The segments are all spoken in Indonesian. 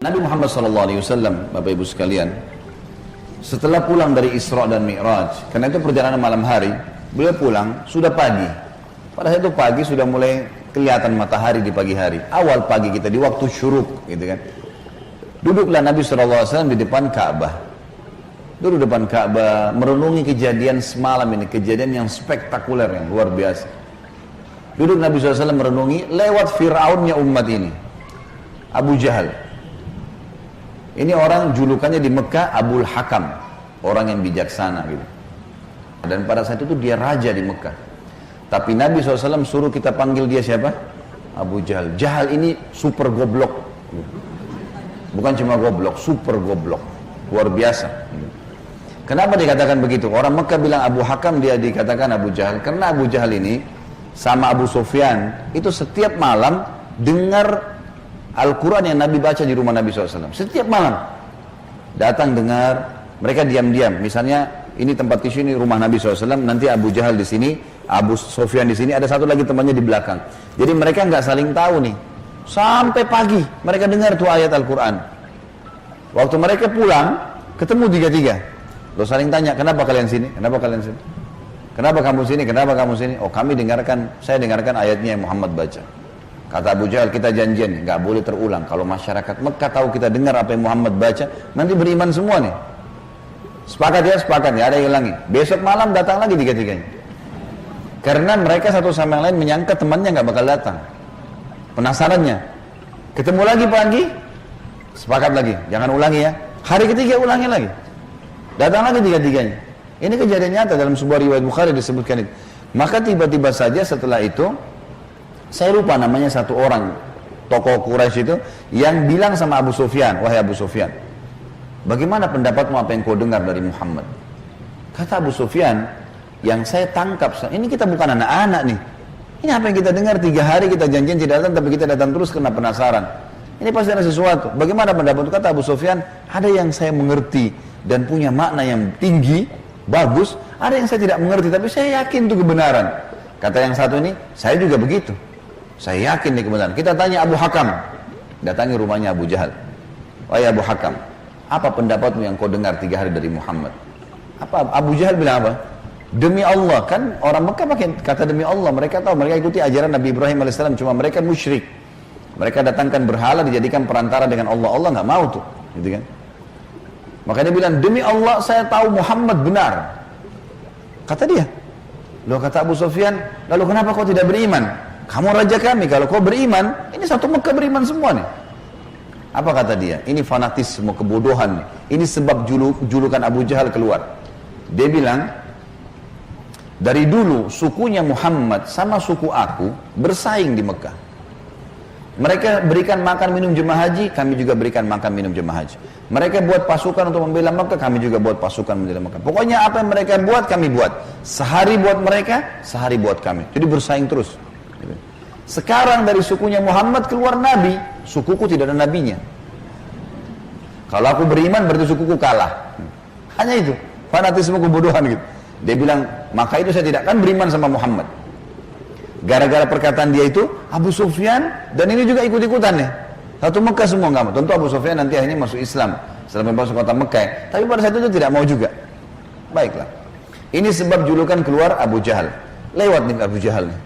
Nabi Muhammad SAW, Bapak Ibu sekalian, setelah pulang dari Isra dan Mi'raj, karena itu perjalanan malam hari, beliau pulang sudah pagi. Pada saat itu pagi sudah mulai kelihatan matahari di pagi hari. Awal pagi kita di waktu syuruk, gitu kan. Duduklah Nabi SAW di depan Ka'bah. Duduk depan Ka'bah, merenungi kejadian semalam ini, kejadian yang spektakuler, yang luar biasa. Duduk Nabi SAW merenungi lewat Fir'aunnya umat ini, Abu Jahal. Ini orang julukannya di Mekah Abul Hakam, orang yang bijaksana gitu. Dan pada saat itu dia raja di Mekah. Tapi Nabi SAW suruh kita panggil dia siapa? Abu Jahal. Jahal ini super goblok. Bukan cuma goblok, super goblok. Luar biasa. Kenapa dikatakan begitu? Orang Mekah bilang Abu Hakam, dia dikatakan Abu Jahal. Karena Abu Jahal ini sama Abu Sufyan itu setiap malam dengar Al-Quran yang Nabi baca di rumah Nabi SAW. Setiap malam datang dengar, mereka diam-diam. Misalnya ini tempat tisu, ini rumah Nabi SAW. Nanti Abu Jahal di sini, Abu Sufyan di sini, ada satu lagi temannya di belakang. Jadi mereka nggak saling tahu nih. Sampai pagi mereka dengar tuh ayat Al-Quran. Waktu mereka pulang, ketemu tiga-tiga. Lo saling tanya, kenapa kalian sini? Kenapa kalian sini? Kenapa kamu sini? Kenapa kamu sini? Oh, kami dengarkan, saya dengarkan ayatnya yang Muhammad baca. Kata Abu Jahal, kita janjian, nggak boleh terulang. Kalau masyarakat Mekah tahu kita dengar apa yang Muhammad baca, nanti beriman semua nih. Sepakat ya, sepakat, nggak ada yang hilangi. Besok malam datang lagi tiga-tiganya. Karena mereka satu sama yang lain menyangka temannya nggak bakal datang. Penasarannya. Ketemu lagi pagi, sepakat lagi, jangan ulangi ya. Hari ketiga ulangi lagi. Datang lagi tiga-tiganya. Ini kejadian nyata dalam sebuah riwayat Bukhari disebutkan itu. Maka tiba-tiba saja setelah itu, saya lupa namanya satu orang tokoh Quraisy itu yang bilang sama Abu Sufyan, wahai Abu Sufyan, bagaimana pendapatmu apa yang kau dengar dari Muhammad? Kata Abu Sufyan, yang saya tangkap, ini kita bukan anak-anak nih. Ini apa yang kita dengar 3 hari kita janjian tidak datang, tapi kita datang terus karena penasaran. Ini pasti ada sesuatu. Bagaimana pendapatmu? Kata Abu Sufyan, ada yang saya mengerti dan punya makna yang tinggi, bagus. Ada yang saya tidak mengerti, tapi saya yakin itu kebenaran. Kata yang satu ini, saya juga begitu. Saya yakin ini kebenaran. Kita tanya Abu Hakam, datangi rumahnya Abu Jahal. Wahai Abu Hakam, apa pendapatmu yang kau dengar 3 hari dari Muhammad? Apa Abu Jahal bilang apa? Demi Allah, kan orang Mekah pakai kata demi Allah. Mereka tahu, mereka ikuti ajaran Nabi Ibrahim AS. Cuma mereka musyrik. Mereka datangkan berhala, dijadikan perantara dengan Allah. Allah nggak mau tuh, gitu kan? Makanya dia bilang, demi Allah saya tahu Muhammad benar. Kata dia. Loh, kata Abu Sufyan, lalu kenapa kau tidak beriman? Kamu raja kami, kalau kau beriman, ini satu Mekah beriman semua nih. Apa kata dia? Ini fanatisme, kebodohan. Ini sebab julukan Abu Jahal keluar. Dia bilang, dari dulu sukunya Muhammad sama suku aku bersaing di Mekah. Mereka berikan makan minum jemaah haji, kami juga berikan makan minum jemaah haji. Mereka buat pasukan untuk membela Mekah, kami juga buat pasukan membela Mekah. Pokoknya apa yang mereka buat, kami buat. Sehari buat mereka, sehari buat kami. Jadi bersaing terus. Sekarang dari sukunya Muhammad keluar Nabi, sukuku tidak ada nabinya. Kalau aku beriman berarti sukuku kalah. Hanya itu, fanatisme kebodohan gitu. Dia bilang, maka itu saya tidak akan beriman sama Muhammad. Gara-gara perkataan dia itu, Abu Sufyan dan ini juga ikut-ikutan nih. Satu Mekah semua nggak mau. Tentu Abu Sufyan nanti akhirnya masuk Islam setelah masuk kota Mekah. Tapi pada saat itu tidak mau juga. Baiklah. Ini sebab julukan keluar Abu Jahal. Lewat nih Abu Jahal nih.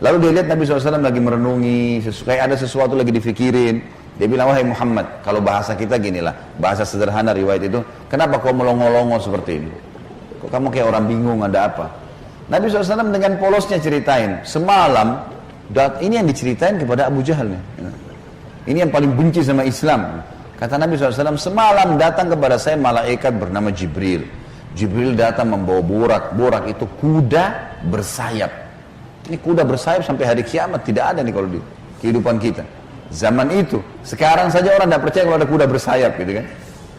Lalu dia lihat Nabi SAW lagi merenungi, kayak ada sesuatu lagi difikirin. Dia bilang, wahai Muhammad, kalau bahasa kita ginilah, bahasa sederhana riwayat itu, kenapa kau melongo-longo seperti ini? Kok kamu kayak orang bingung, ada apa? Nabi SAW dengan polosnya ceritain, semalam, ini yang diceritain kepada Abu Jahal nih. Ini yang paling benci sama Islam. Kata Nabi SAW, semalam datang kepada saya malaikat bernama Jibril. Jibril datang membawa borak. Borak itu kuda bersayap. Ini kuda bersayap sampai hari kiamat tidak ada nih kalau di kehidupan kita. Zaman itu, sekarang saja orang tidak percaya kalau ada kuda bersayap gitu kan.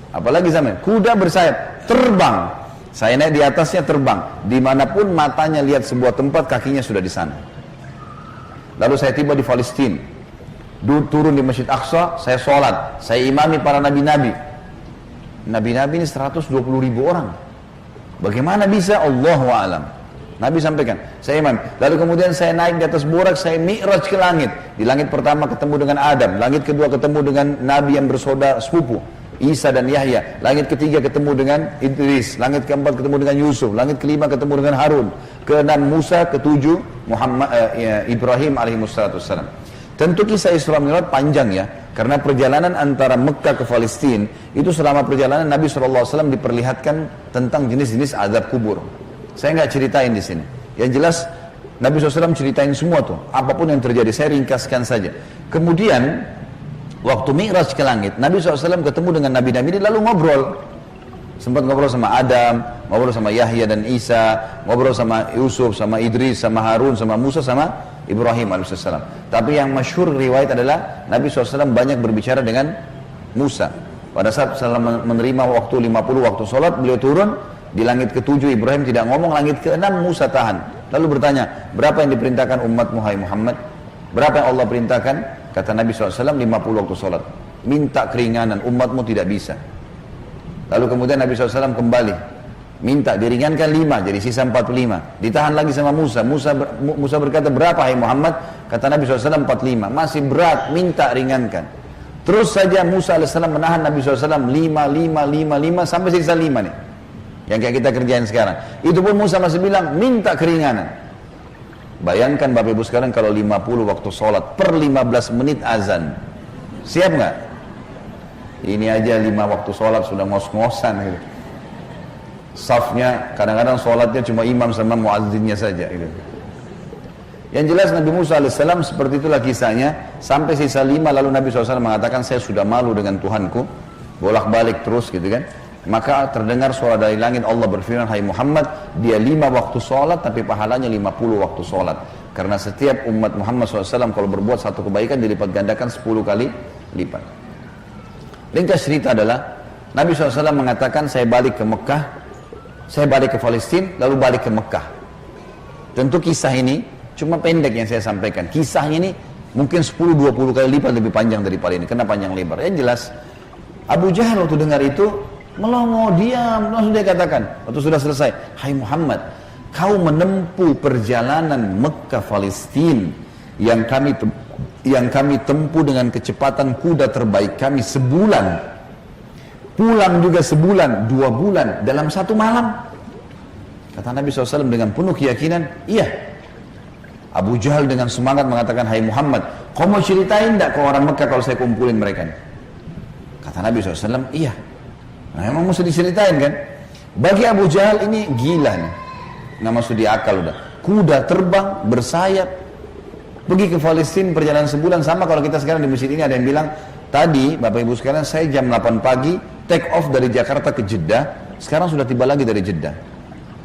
Apalagi zaman kuda bersayap, terbang. Saya naik di atasnya terbang. Dimanapun matanya lihat sebuah tempat, kakinya sudah di sana. Lalu saya tiba di Palestina. Turun di Masjid Aqsa, saya sholat. Saya imami para nabi-nabi. Nabi-nabi ini 120.000 orang. Bagaimana bisa? Allahu a'lam. Nabi sampaikan, saya iman. Lalu kemudian saya naik di atas burak, saya mi'raj ke langit. Di langit pertama ketemu dengan Adam, langit kedua ketemu dengan Nabi yang bersaudara sepupu, Isa dan Yahya. Langit ketiga ketemu dengan Idris, langit keempat ketemu dengan Yusuf, langit kelima ketemu dengan Harun, keenam Musa, ketujuh Ibrahim alaihissalam. Tentu kisah Isra Mi'raj panjang ya, karena perjalanan antara Mekah ke Palestina itu selama perjalanan Nabi SAW diperlihatkan tentang jenis-jenis azab kubur. Saya nggak ceritain di sini. Yang jelas Nabi SAW ceritain semua tuh, apapun yang terjadi. Saya ringkaskan saja. Kemudian waktu Mi'raj ke langit, Nabi SAW ketemu dengan Nabi-Nabi lalu ngobrol. Sempat ngobrol sama Adam, ngobrol sama Yahya dan Isa, ngobrol sama Yusuf, sama Idris, sama Harun, sama Musa, sama Ibrahim alaihissalam. Tapi yang masyhur riwayat adalah Nabi SAW banyak berbicara dengan Musa. Pada saat setelah menerima waktu 50 waktu sholat, beliau turun di langit ke-7, Ibrahim tidak ngomong, langit ke-6 Musa tahan. Lalu bertanya, berapa yang diperintahkan umatmu hai Muhammad? Berapa yang Allah perintahkan? Kata Nabi SAW 50 waktu sholat. Minta keringanan, umatmu tidak bisa. Lalu kemudian Nabi SAW kembali, minta diringankan 5, jadi sisa 45. Ditahan lagi sama Musa. Musa berkata, berapa hai Muhammad? Kata Nabi SAW 45. Masih berat, minta ringankan. Terus saja Musa AS menahan Nabi SAW 5 sampai sisa 5 nih. Yang kayak kita kerjain sekarang. Itu pun Musa masih bilang, minta keringanan. Bayangkan Bapak Ibu sekarang kalau 50 waktu sholat per 15 menit azan. Siap nggak? Ini aja 5 waktu sholat sudah ngos-ngosan gitu. Safnya kadang-kadang sholatnya cuma imam sama muazzinnya saja gitu. Yang jelas Nabi Musa AS seperti itulah kisahnya. Sampai sisa 5 lalu Nabi SAW mengatakan, saya sudah malu dengan Tuhanku. Bolak-balik terus gitu kan. Maka terdengar suara dari langit, Allah berfirman, hai Muhammad, dia 5 waktu sholat tapi pahalanya 50 waktu sholat. Karena setiap umat Muhammad SAW kalau berbuat satu kebaikan dilipat gandakan 10 kali lipat. Ringkas cerita adalah Nabi SAW mengatakan, saya balik ke Mekah, saya balik ke Palestina, lalu balik ke Mekah. Tentu kisah ini cuma pendek yang saya sampaikan. Kisahnya ini mungkin 10-20 kali lipat lebih panjang daripada ini, karena panjang lebar. Yang jelas Abu Jahal waktu dengar itu melongo, diam, langsung dia katakan waktu sudah selesai, hai Muhammad, kau menempuh perjalanan Mekah Palestina yang kami tempuh dengan kecepatan kuda terbaik kami sebulan, pulang juga sebulan, 2 bulan dalam 1 malam. Kata Nabi SAW dengan penuh keyakinan, iya. Abu Jahal dengan semangat mengatakan, hai Muhammad, kau mau ceritain tidak ke orang Mekah kalau saya kumpulin mereka? Kata Nabi SAW, iya. Nah emang mesti diceritain kan? Bagi Abu Jahal ini gila nih, nggak masuk di akal udah. Kuda terbang, bersayap, pergi ke Palestina perjalanan sebulan. Sama kalau kita sekarang di masjid ini ada yang bilang, tadi Bapak Ibu sekalian saya jam 8 pagi take off dari Jakarta ke Jeddah, sekarang sudah tiba lagi dari Jeddah.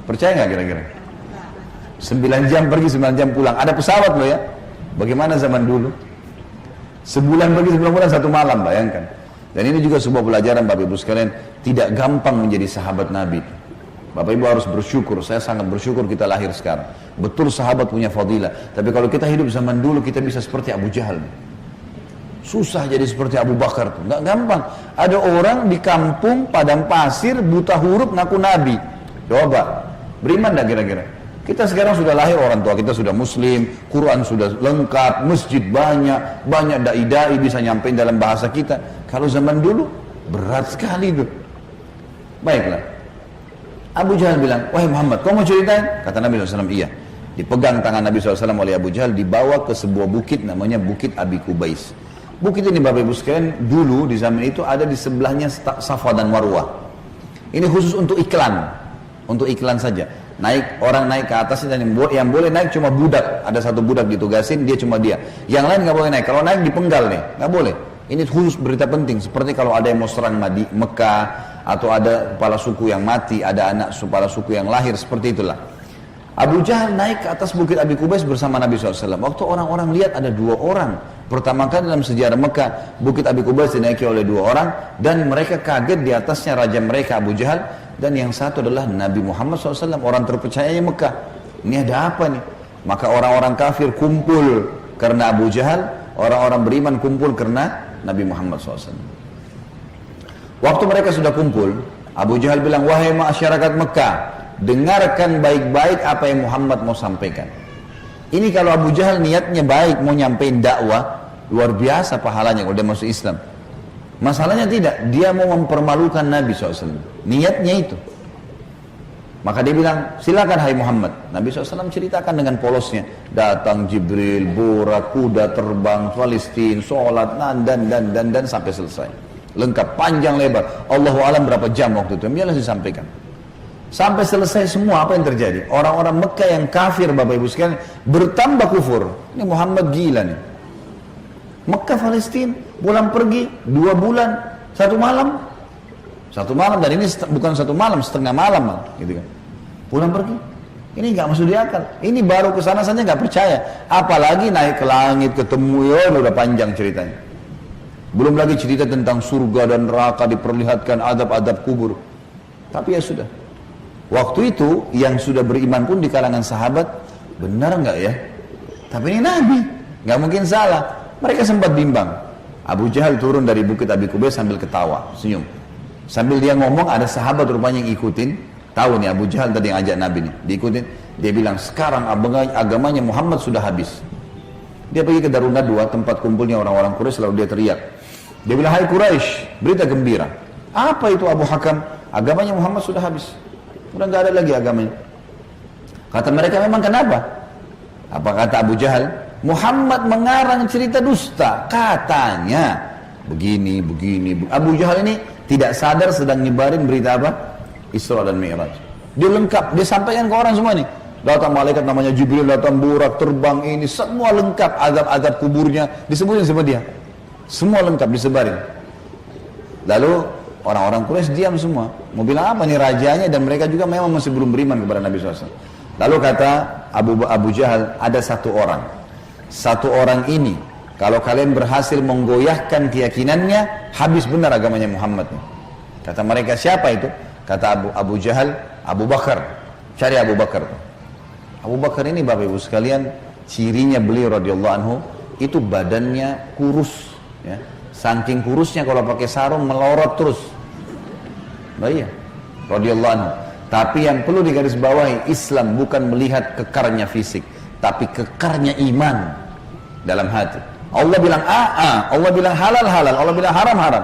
Percaya nggak kira-kira? 9 jam pergi, 9 jam pulang. Ada pesawat loh ya. Bagaimana zaman dulu? Sebulan pergi, sebulan pulang, 1 malam, bayangkan. Dan ini juga sebuah pelajaran Bapak Ibu sekalian, tidak gampang menjadi sahabat Nabi. Bapak Ibu harus bersyukur, saya sangat bersyukur kita lahir sekarang. Betul sahabat punya fadilah, tapi kalau kita hidup zaman dulu kita bisa seperti Abu Jahal. Susah jadi seperti Abu Bakar tuh, nggak gampang. Ada orang di kampung padang pasir buta huruf ngaku Nabi. Coba, beriman dah kira-kira? Kita sekarang sudah lahir, orang tua kita sudah muslim, Quran sudah lengkap, masjid banyak, banyak dai-dai bisa nyampein dalam bahasa kita. Kalau zaman dulu, berat sekali itu. Baiklah. Abu Jahal bilang, wahai Muhammad, kau mau ceritain? Kata Nabi SAW, iya. Dipegang tangan Nabi SAW oleh Abu Jahal, dibawa ke sebuah bukit, namanya Bukit Abi Kubais. Bukit ini Bapak Ibu sekalian, dulu di zaman itu ada di sebelahnya Safa dan Marwah. Ini khusus untuk iklan saja. Orang naik ke atas, dan yang boleh naik cuma budak. Ada satu budak ditugasin, dia cuma dia. Yang lain nggak boleh naik. Kalau naik dipenggal nih, nggak boleh. Ini khusus berita penting. Seperti kalau ada yang mau serang Mekah, atau ada kepala suku yang mati, ada anak kepala suku yang lahir, seperti itulah. Abu Jahal naik ke atas Bukit Abi Kubais bersama Nabi SAW. Waktu orang-orang lihat ada 2 orang. Pertama kali dalam sejarah Mekah, Bukit Abi Kubais dinaiki oleh 2 orang, dan mereka kaget di atasnya raja mereka Abu Jahal, dan yang satu adalah Nabi Muhammad SAW, orang terpercayanya Mekah. Ini ada apa nih? Maka orang-orang kafir kumpul karena Abu Jahal, orang-orang beriman kumpul karena Nabi Muhammad SAW. Waktu mereka sudah kumpul, Abu Jahal bilang, wahai masyarakat Mekah, dengarkan baik-baik apa yang Muhammad mau sampaikan. Ini kalau Abu Jahal niatnya baik, mau nyampein dakwah, luar biasa pahalanya kalau dia masuk Islam. Masalahnya tidak, dia mau mempermalukan Nabi SAW. Niatnya itu. Maka dia bilang, silakan hai Muhammad. Nabi SAW ceritakan dengan polosnya. Datang Jibril, borak, kuda terbang, Palestina, sholat, dan sampai selesai. Lengkap, panjang lebar. Allahu alam berapa jam waktu itu. Dia langsung sampaikan. Sampai selesai semua apa yang terjadi. Orang-orang Mekah yang kafir, Bapak Ibu sekalian, bertambah kufur. Ini Muhammad gila nih. Mekah, Palestina, pulang pergi 2 bulan, 1 malam. 1 malam, dan ini bukan 1 malam, setengah malam gitu kan. Pulang pergi. Ini nggak masuk di akal. Ini baru kesana saja nggak percaya. Apalagi naik ke langit, ketemu, ya udah panjang ceritanya. Belum lagi cerita tentang surga dan neraka, diperlihatkan adab-adab kubur. Tapi ya sudah. Waktu itu yang sudah beriman pun di kalangan sahabat, benar nggak ya? Tapi ini Nabi, nggak mungkin salah. Mereka sempat bimbang. Abu Jahal turun dari bukit Abi Kubais sambil ketawa, senyum. Sambil dia ngomong, ada sahabat rupanya yang ikutin. Tahu nih Abu Jahal tadi yang ajak Nabi nih, diikutin. Dia bilang, sekarang agamanya Muhammad sudah habis. Dia pergi ke Darun Nadwa, tempat kumpulnya orang-orang Quraisy, lalu dia teriak. Dia bilang, hai Quraisy, berita gembira. Apa itu Abu Hakam? Agamanya Muhammad sudah habis. Udah nggak ada lagi agamanya. Kata mereka, memang kenapa? Apa kata Abu Jahal? Muhammad mengarang cerita dusta. Katanya begini. Abu Jahal ini tidak sadar sedang nyebarin berita apa? Isra dan Mi'raj. Dia lengkap, dia sampaikan ke orang semua nih. Datang malaikat namanya Jibril, datang burak, terbang ini, semua lengkap. Azab-azab kuburnya disebutin sama dia. Semua lengkap disebarin. Lalu orang-orang Quraisy diam semua. Mau bilang apa nih rajanya, dan mereka juga memang masih belum beriman kepada Nabi SAW. Lalu kata Abu Jahal, ada satu orang. Satu orang ini, kalau kalian berhasil menggoyahkan keyakinannya, habis benar agamanya Muhammad. Kata mereka, siapa itu? Kata Abu Jahal, Abu Bakar. Cari Abu Bakar. Abu Bakar ini Bapak Ibu sekalian, cirinya beliau radhiyallahu anhu, itu badannya kurus. Ya. Saking kurusnya kalau pakai sarung melorot terus. Nah, iya, radhiyallahu anhu. Tapi yang perlu digarisbawahi, Islam bukan melihat kekarnya fisik, tapi kekarnya iman dalam hati. Allah bilang Allah bilang halal, Allah bilang haram.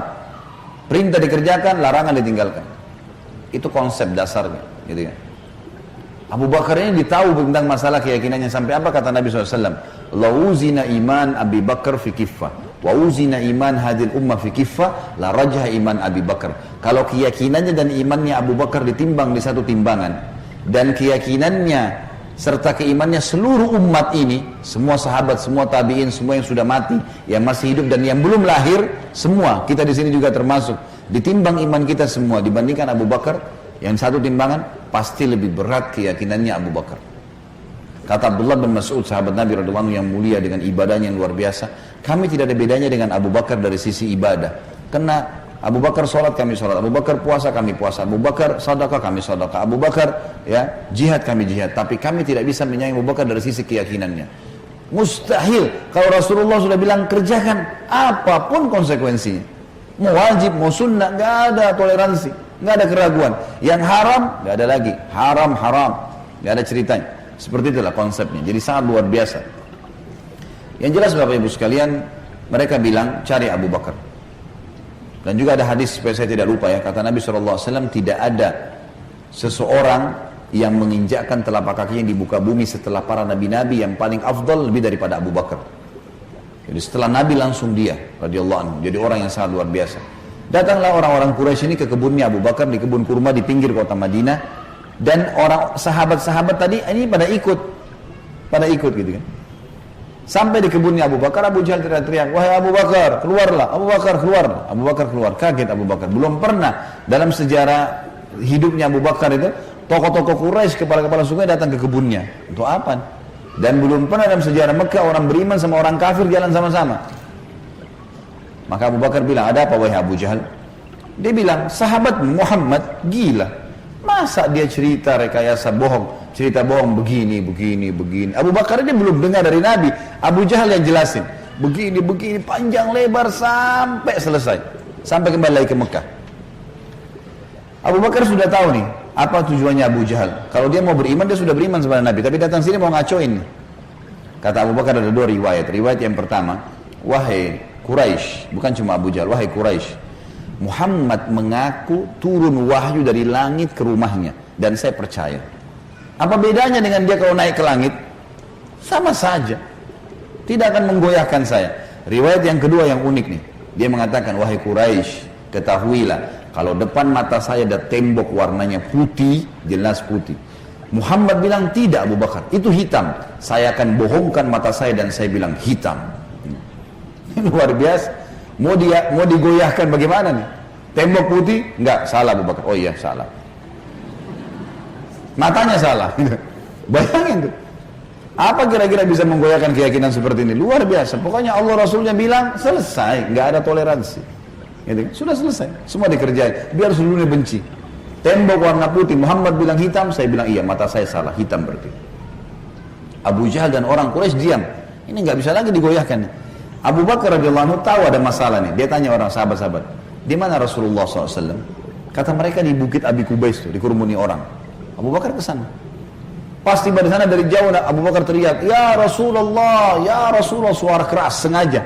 Perintah dikerjakan, larangan ditinggalkan. Itu konsep dasarnya, gitu kan. Abu Bakar ini ditahu tentang masalah keyakinannya sampai apa kata Nabi SAW. La uzina iman Abi Bakar fi kiffah, wa uzina iman hadil ummah fi kiffah, la rajah iman Abi Bakar. Kalau keyakinannya dan imannya Abu Bakar ditimbang di satu timbangan, dan keyakinannya serta keimannya seluruh umat ini, semua sahabat, semua tabi'in, semua yang sudah mati, yang masih hidup dan yang belum lahir, semua kita di sini juga termasuk, ditimbang iman kita semua dibandingkan Abu Bakar, yang satu timbangan pasti lebih berat keyakinannya Abu Bakar. Kata Abdullah bin Mas'ud, sahabat Nabi radhiyallahu anhu yang mulia dengan ibadahnya yang luar biasa, kami tidak ada bedanya dengan Abu Bakar dari sisi ibadah. Karena Abu Bakar sholat, kami sholat. Abu Bakar puasa, kami puasa. Abu Bakar sedekah, kami sedekah. Abu Bakar ya jihad, kami jihad. Tapi kami tidak bisa menyayangi Abu Bakar dari sisi keyakinannya. Mustahil. Kalau Rasulullah sudah bilang kerjakan, apapun konsekuensinya. Mau wajib, mau sunnah, nggak ada toleransi, nggak ada keraguan. Yang haram, nggak ada lagi. Haram, nggak ada ceritanya. Seperti itulah konsepnya. Jadi sangat luar biasa. Yang jelas Bapak Ibu sekalian, mereka bilang cari Abu Bakar. Dan juga ada hadis, supaya saya tidak lupa ya, kata Nabi SAW, tidak ada seseorang yang menginjakkan telapak kakinya di muka bumi setelah para nabi-nabi yang paling afdal lebih daripada Abu Bakar. Jadi setelah Nabi langsung dia, radhiyallahu anhu, jadi orang yang sangat luar biasa. Datanglah orang-orang Quraisy ini ke kebunnya Abu Bakar, di kebun kurma di pinggir kota Madinah, dan orang sahabat-sahabat tadi ini pada ikut gitu kan. Sampai di kebunnya Abu Bakar, Abu Jahal teriak-teriak, wahai Abu Bakar, keluarlah. Abu Bakar keluar. Abu Bakar keluar. Kaget Abu Bakar. Belum pernah dalam sejarah hidupnya Abu Bakar itu, tokoh-tokoh Quraisy, kepala-kepala suku datang ke kebunnya. Untuk apa? Dan belum pernah dalam sejarah Mekah orang beriman sama orang kafir jalan sama-sama. Maka Abu Bakar bilang, ada apa wahai Abu Jahal? Dia bilang, sahabat Muhammad gila. Masa dia cerita rekayasa bohong? Cerita bohong begini. Abu Bakar ini belum dengar dari Nabi. Abu Jahal yang jelasin. Begini, panjang lebar sampai selesai. Sampai kembali lagi ke Mekah. Abu Bakar sudah tahu nih, Apa tujuannya Abu Jahal? Kalau dia mau beriman, dia sudah beriman kepada Nabi, tapi datang sini mau ngacoin. Kata Abu Bakar ada dua riwayat. Riwayat yang pertama, wahai Quraisy, bukan cuma Abu Jahal, wahai Quraisy, Muhammad mengaku turun wahyu dari langit ke rumahnya, dan saya percaya. Apa bedanya dengan dia kalau naik ke langit? Sama saja, tidak akan menggoyahkan saya. Riwayat yang kedua yang unik nih, dia mengatakan, wahai Quraisy, ketahuilah kalau depan mata saya ada tembok warnanya putih, jelas putih. Muhammad bilang tidak Abu Bakar, itu hitam. Saya akan bohongkan mata saya dan saya bilang hitam. Luar biasa. Mau digoyahkan bagaimana nih? Tembok putih? Enggak, salah Abu Bakar. Oh iya, salah. Matanya salah. Bayangin tuh. Apa kira-kira bisa menggoyahkan keyakinan seperti ini? Luar biasa. Pokoknya Allah Rasulnya bilang selesai, nggak ada toleransi. Gitu. Sudah selesai, semua dikerjain. Biar seluruhnya benci. Tembok warna putih, Muhammad bilang hitam, saya bilang iya, mata saya salah, hitam berarti. Abu Jahal dan orang Quraisy diam. Ini nggak bisa lagi digoyahkan. Abu Bakar radhiyallahu anhu tahu ada masalah nih. Dia tanya orang sahabat-sahabat, di mana Rasulullah SAW? Kata mereka di Bukit Abi Kubais itu, dikerumuni orang. Abu Bakar ke sana. Pas tiba di sana dari jauh, Abu Bakar teriak, ya Rasulullah, suara keras sengaja.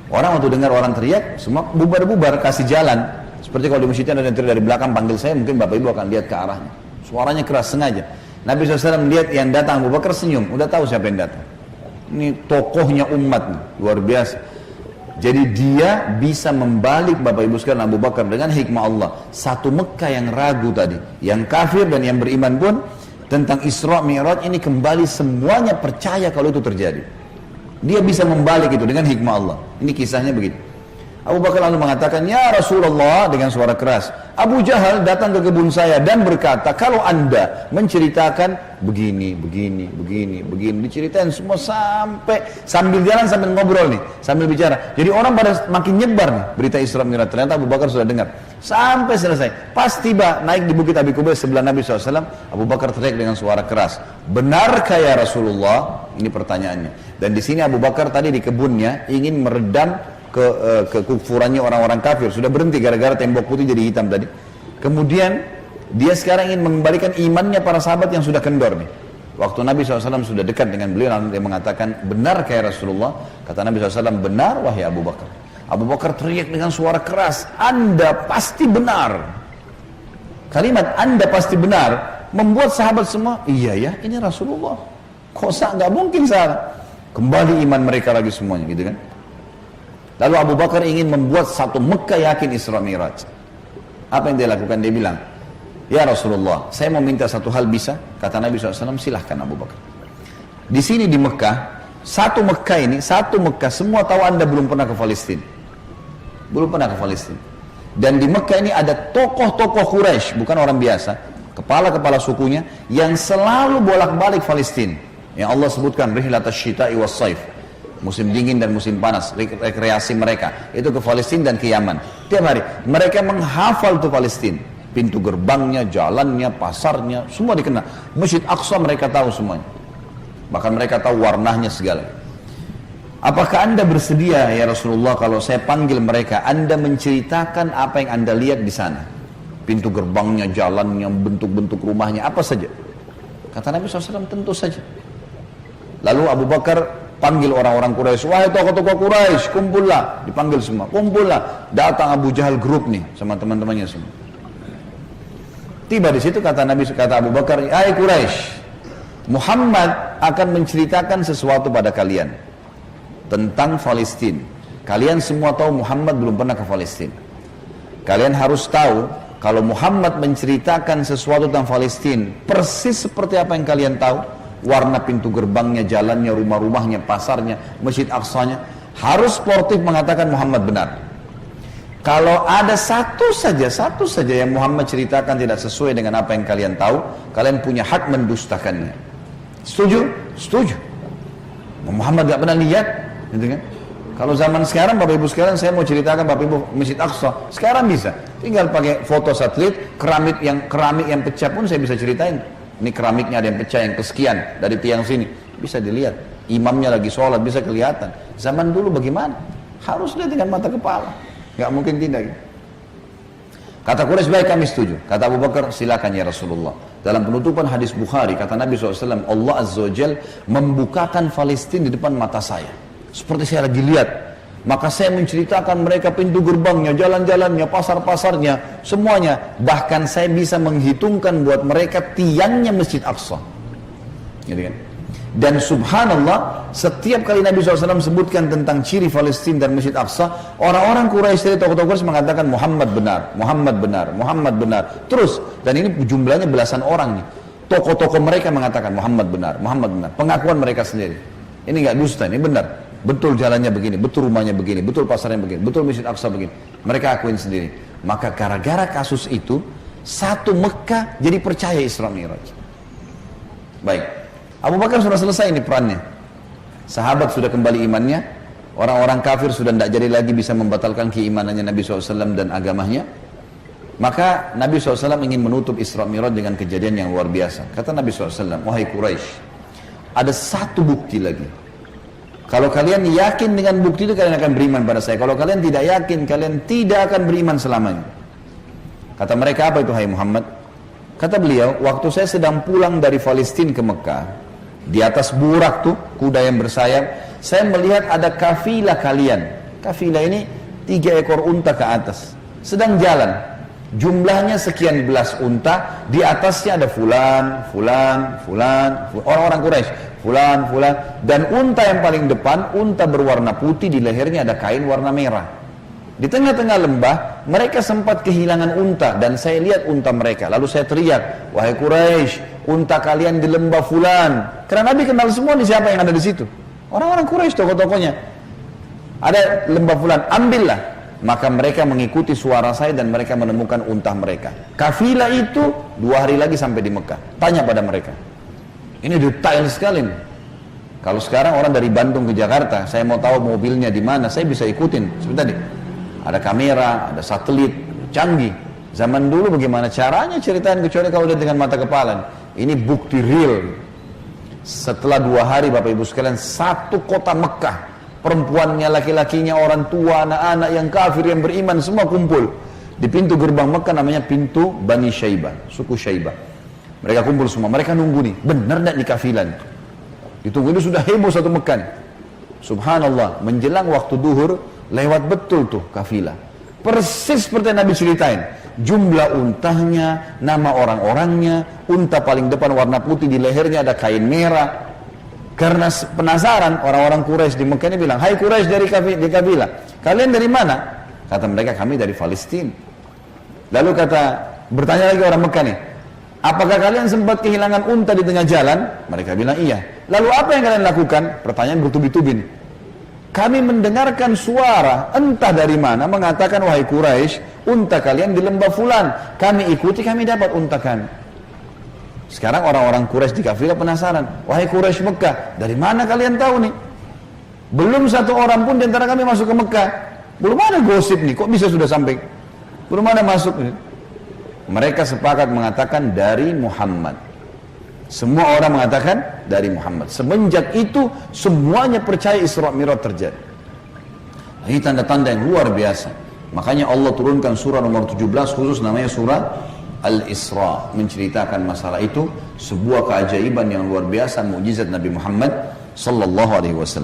Orang waktu dengar orang teriak, semua bubar-bubar, kasih jalan. Seperti kalau di masjidnya ada yang teriak dari belakang, panggil saya, mungkin Bapak Ibu akan lihat ke arahnya. Suaranya keras, sengaja. Nabi SAW lihat yang datang, Abu Bakar senyum, udah tahu siapa yang datang. Ini tokohnya umat, nih, luar biasa. Jadi dia bisa membalik Bapak Ibu sekalian Abu Bakar dengan hikmah Allah. Satu Mekah yang ragu tadi, yang kafir dan yang beriman pun, tentang Isra Mi'raj ini kembali semuanya percaya kalau itu terjadi. Dia bisa membalik itu dengan hikmah Allah. Ini kisahnya begitu. Abu Bakar lalu mengatakan, ya Rasulullah, dengan suara keras, Abu Jahal datang ke kebun saya dan berkata, kalau anda menceritakan begini, diceritain semua sambil jalan sambil ngobrol nih, sambil bicara. Jadi orang pada makin nyebar nih berita Isra Mi'raj. Ternyata Abu Bakar sudah dengar sampai selesai. Pas tiba naik di Bukit Abi Kubais sebelah Nabi SAW, Abu Bakar teriak dengan suara keras, benarkah ya Rasulullah? Ini pertanyaannya. Dan di sini Abu Bakar tadi di kebunnya ingin meredam kekufurannya orang-orang kafir, sudah berhenti gara-gara tembok putih jadi hitam tadi. Kemudian dia sekarang ingin mengembalikan imannya para sahabat yang sudah kendor nih. Waktu Nabi SAW sudah dekat dengan beliau, lalu dia mengatakan, benar ya Rasulullah? Kata Nabi SAW, benar wahai Abu Bakar. Abu Bakar teriak dengan suara keras, anda pasti benar. Kalimat anda pasti benar membuat sahabat semua, iya ya, ini Rasulullah, kok nggak mungkin salah. Kembali iman mereka lagi semuanya, gitu kan. Lalu Abu Bakar ingin membuat satu Mekah yakin Isra Mi'raj. Apa yang dia lakukan? Dia bilang, ya Rasulullah, saya mau minta satu hal, bisa? Kata Nabi SAW, silahkan Abu Bakar. Di sini di Mekah, satu Mekah, semua tahu anda belum pernah ke Palestina. Belum pernah ke Palestina. Dan di Mekah ini ada tokoh-tokoh Quraisy, bukan orang biasa, kepala-kepala sukunya, yang selalu bolak-balik Palestina. Yang Allah sebutkan, rihlatas syita'i was saif. Musim dingin dan musim panas, rekreasi mereka itu ke Palestina dan ke Yaman. Tiap hari mereka menghafal tuh Palestina, pintu gerbangnya, jalannya, pasarnya, semua dikenal. Masjid Aqsa mereka tahu semuanya, bahkan mereka tahu warnanya segala. Apakah anda bersedia ya Rasulullah kalau saya panggil mereka, anda menceritakan apa yang anda lihat di sana, pintu gerbangnya, jalannya, bentuk-bentuk rumahnya, apa saja? Kata Nabi SAW, tentu saja. Lalu Abu Bakar panggil orang-orang Quraisy, wahai tokoh-tokoh Quraisy, kumpullah, dipanggil semua, kumpullah. Datang Abu Jahal grup nih sama teman-temannya semua. Tiba di situ kata Abu Bakar, hai Quraisy, Muhammad akan menceritakan sesuatu pada kalian tentang Palestina. Kalian semua tahu Muhammad belum pernah ke Palestina. Kalian harus tahu kalau Muhammad menceritakan sesuatu tentang Palestina persis seperti apa yang kalian tahu. Warna pintu gerbangnya, jalannya, rumah-rumahnya, pasarnya, Masjid Aqsanya, harus sportif mengatakan Muhammad benar. Kalau ada satu saja yang Muhammad ceritakan tidak sesuai dengan apa yang kalian tahu, kalian punya hak mendustakannya. Setuju? Setuju. Muhammad gak pernah lihat, gitu kan? Kalau zaman sekarang, Bapak Ibu sekalian, saya mau ceritakan Bapak Ibu Masjid Aqsa, sekarang bisa. Tinggal pakai foto satelit, keramik yang pecah pun saya bisa ceritain. Ini keramiknya ada yang pecah, yang kesekian dari tiang sini, bisa dilihat. Imamnya lagi sholat, bisa kelihatan. Zaman dulu bagaimana? Harus lihat dengan mata kepala, nggak mungkin tidak. Kata Quraisy, baik kami setuju. Kata Abu Bakar, silakan ya Rasulullah. Dalam penutupan hadis Bukhari, kata Nabi SAW, Allah Azza wa Jal membukakan Palestina di depan mata saya. Seperti saya lagi lihat. Maka saya menceritakan mereka pintu gerbangnya, jalan-jalannya, pasar-pasarnya, semuanya. Bahkan saya bisa menghitungkan buat mereka tiangnya Masjid Aqsa. Gitu kan? Dan subhanallah, setiap kali Nabi SAW sebutkan tentang ciri Palestina dan Masjid Aqsa, orang-orang Quraisy dari tokoh-tokoh Quraisy mengatakan Muhammad benar, Muhammad benar, Muhammad benar. Terus, dan ini jumlahnya belasan orang nih. Tokoh-tokoh mereka mengatakan Muhammad benar, Muhammad benar. Pengakuan mereka sendiri. Ini nggak dusta, ini benar. Betul jalannya begini, betul rumahnya begini, betul pasarnya begini, betul Masjid Aqsa begini. Mereka akuin sendiri. Maka gara-gara kasus itu, satu Mekah jadi percaya Isra Mi'raj. Baik. Abu Bakar sudah selesai ini perannya. Sahabat sudah kembali imannya. Orang-orang kafir sudah tidak jadi lagi bisa membatalkan keimanannya Nabi SAW dan agamanya. Maka Nabi SAW ingin menutup Isra Mi'raj dengan kejadian yang luar biasa. Kata Nabi SAW, wahai Quraisy, ada satu bukti lagi. Kalau kalian yakin dengan bukti itu, kalian akan beriman pada saya. Kalau kalian tidak yakin, kalian tidak akan beriman selamanya. Kata mereka, apa itu hai Muhammad? Kata beliau, waktu saya sedang pulang dari Palestina ke Mekah, di atas burak tuh, kuda yang bersayap, saya melihat ada kafilah kalian. Kafilah ini 3 ekor unta ke atas, sedang jalan. Jumlahnya sekian belas unta, di atasnya ada fulan, orang-orang Quraisy, fulan, dan unta yang paling depan, unta berwarna putih, di lehernya ada kain warna merah. Di tengah-tengah lembah, mereka sempat kehilangan unta, dan saya lihat unta mereka. Lalu saya teriak, wahai Quraisy, unta kalian di lembah fulan. Karena Nabi kenal semua nih siapa yang ada di situ. Orang-orang Quraisy, tokoh-tokohnya. Ada lembah fulan, ambillah. Maka mereka mengikuti suara saya dan mereka menemukan unta mereka. Kafilah itu 2 hari lagi sampai di Mekah. Tanya pada mereka. Ini detail sekali nih. Kalau sekarang orang dari Bandung ke Jakarta, saya mau tahu mobilnya di mana, saya bisa ikutin. Sebentar deh. Ada kamera, ada satelit, canggih. Zaman dulu bagaimana caranya ceritain kecuali kalau lihat dengan mata kepala. Ini bukti real. Setelah 2 hari Bapak Ibu sekalian, satu kota Mekah, perempuannya, laki-lakinya, orang tua, anak-anak yang kafir, yang beriman, semua kumpul. Di pintu gerbang Mekah namanya pintu Bani Syaibah, suku Syaibah. Mereka kumpul semua, mereka nunggu nih, benar tidak di kafilan? Ditunggu itu sudah heboh satu Mekah nih. Subhanallah, menjelang waktu duhur, lewat betul tuh kafilah. Persis seperti yang Nabi ceritain. Jumlah untanya, nama orang-orangnya, unta paling depan warna putih, di lehernya ada kain merah. Karena penasaran, orang-orang Quraisy di Mekah ini bilang, hai Quraisy dari kafilah, kalian dari mana? Kata mereka, kami dari Palestina. Lalu bertanya lagi orang Mekah nih, apakah kalian sempat kehilangan unta di tengah jalan? Mereka bilang iya. Lalu apa yang kalian lakukan? Pertanyaan bertubi-tubi nih. Kami mendengarkan suara entah dari mana mengatakan, wahai Quraisy, unta kalian di lembah fulan. Kami ikuti, kami dapat unta kami. Sekarang orang-orang Quraisy di kafilah penasaran, wahai Quraisy Mekah, dari mana kalian tahu nih? Belum satu orang pun di antara kami masuk ke Mekah. Belum ada gosip nih, kok bisa sudah sampai? Belum ada masuk. Mereka sepakat mengatakan dari Muhammad. Semua orang mengatakan dari Muhammad. Semenjak itu semuanya percaya Isra Mi'raj terjadi. Ini tanda-tanda yang luar biasa. Makanya Allah turunkan surah nomor 17 khusus namanya surah Al-Isra, menceritakan masalah itu, sebuah keajaiban yang luar biasa, mukjizat Nabi Muhammad sallallahu alaihi wasallam.